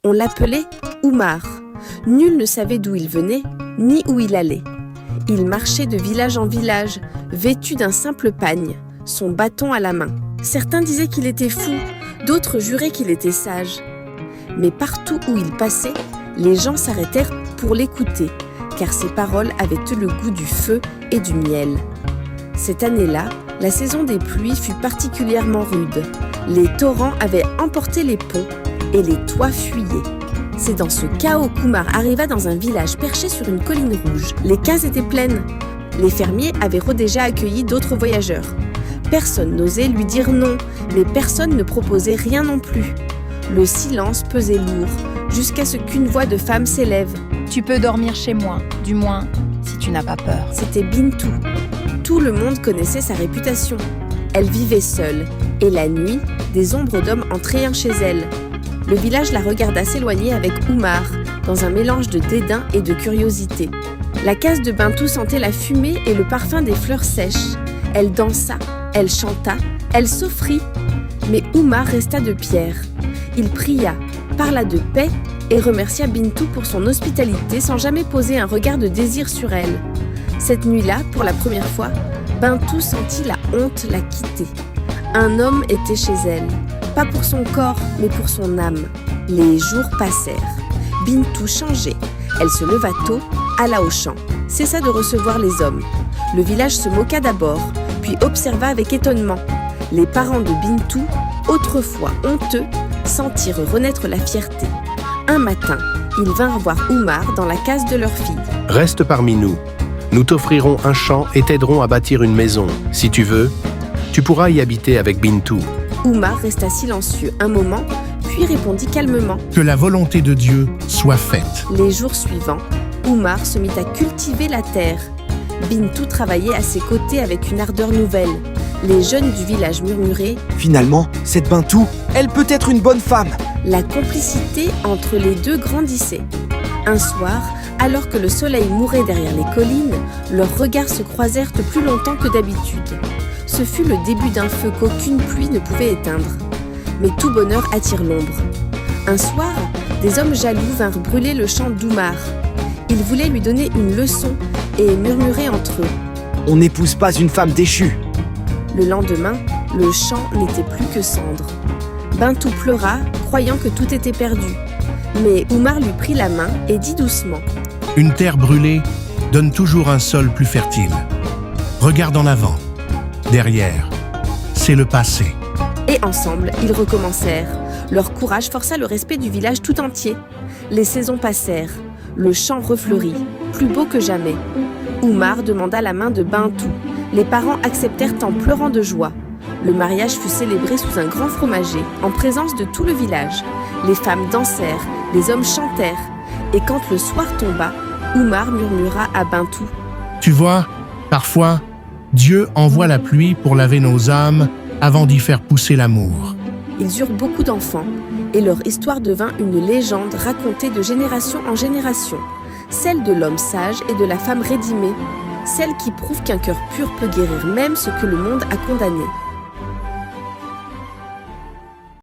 On l'appelait Oumar. Nul ne savait d'où il venait, ni où il allait. Il marchait de village en village, vêtu d'un simple pagne, son bâton à la main. Certains disaient qu'il était fou, d'autres juraient qu'il était sage. Mais partout où il passait, les gens s'arrêtèrent pour l'écouter, car ses paroles avaient le goût du feu et du miel. Cette année-là, la saison des pluies fut particulièrement rude. Les torrents avaient emporté les ponts et les toits fuyaient. C'est dans ce chaos qu'Oumar arriva dans un village perché sur une colline rouge. Les cases étaient pleines. Les fermiers avaient déjà accueilli d'autres voyageurs. Personne n'osait lui dire non, mais personne ne proposait rien non plus. Le silence pesait lourd, jusqu'à ce qu'une voix de femme s'élève. « Tu peux dormir chez moi, du moins, si tu n'as pas peur. » C'était Bintou. Tout le monde connaissait sa réputation. Elle vivait seule, et la nuit, des ombres d'hommes entraient chez elle. Le village la regarda s'éloigner avec Oumar, dans un mélange de dédain et de curiosité. La case de Bintou sentait la fumée et le parfum des fleurs sèches. Elle dansa, elle chanta, elle s'offrit. Mais Oumar resta de pierre. Il pria, parla de paix et remercia Bintou pour son hospitalité sans jamais poser un regard de désir sur elle. Cette nuit-là, pour la première fois, Bintou sentit la honte la quitter. Un homme était chez elle, pas pour son corps, mais pour son âme. Les jours passèrent. Bintou changeait. Elle se leva tôt, alla au champ, cessa de recevoir les hommes. Le village se moqua d'abord, puis observa avec étonnement. Les parents de Bintou, autrefois honteux, sentirent renaître la fierté. Un matin, ils vinrent voir Oumar dans la case de leur fille. « Reste parmi nous. Nous t'offrirons un champ et t'aiderons à bâtir une maison. Si tu veux, tu pourras y habiter avec Bintou. » Oumar resta silencieux un moment, puis répondit calmement. « Que la volonté de Dieu soit faite. » Les jours suivants, Oumar se mit à cultiver la terre. Bintou travaillait à ses côtés avec une ardeur nouvelle. Les jeunes du village murmuraient « Finalement, cette Bintou, elle peut être une bonne femme !» La complicité entre les deux grandissait. Un soir, alors que le soleil mourait derrière les collines, leurs regards se croisèrent plus longtemps que d'habitude. Ce fut le début d'un feu qu'aucune pluie ne pouvait éteindre. Mais tout bonheur attire l'ombre. Un soir, des hommes jaloux vinrent brûler le champ d'Oumar. Ils voulaient lui donner une leçon et murmuraient entre eux. « On n'épouse pas une femme déchue !» Le lendemain, le champ n'était plus que cendre. Bintou pleura, croyant que tout était perdu. Mais Oumar lui prit la main et dit doucement « Une terre brûlée donne toujours un sol plus fertile. Regarde en avant, derrière, c'est le passé. » Et ensemble, ils recommencèrent. Leur courage força le respect du village tout entier. Les saisons passèrent. Le champ refleurit, plus beau que jamais. Oumar demanda la main de Bintou. Les parents acceptèrent en pleurant de joie. Le mariage fut célébré sous un grand fromager, en présence de tout le village. Les femmes dansèrent, les hommes chantèrent. Et quand le soir tomba, Oumar murmura à Bintou. « Tu vois, parfois, Dieu envoie la pluie pour laver nos âmes avant d'y faire pousser l'amour. » Ils eurent beaucoup d'enfants, et leur histoire devint une légende racontée de génération en génération. Celle de l'homme sage et de la femme rédimée, celle qui prouve qu'un cœur pur peut guérir même ce que le monde a condamné.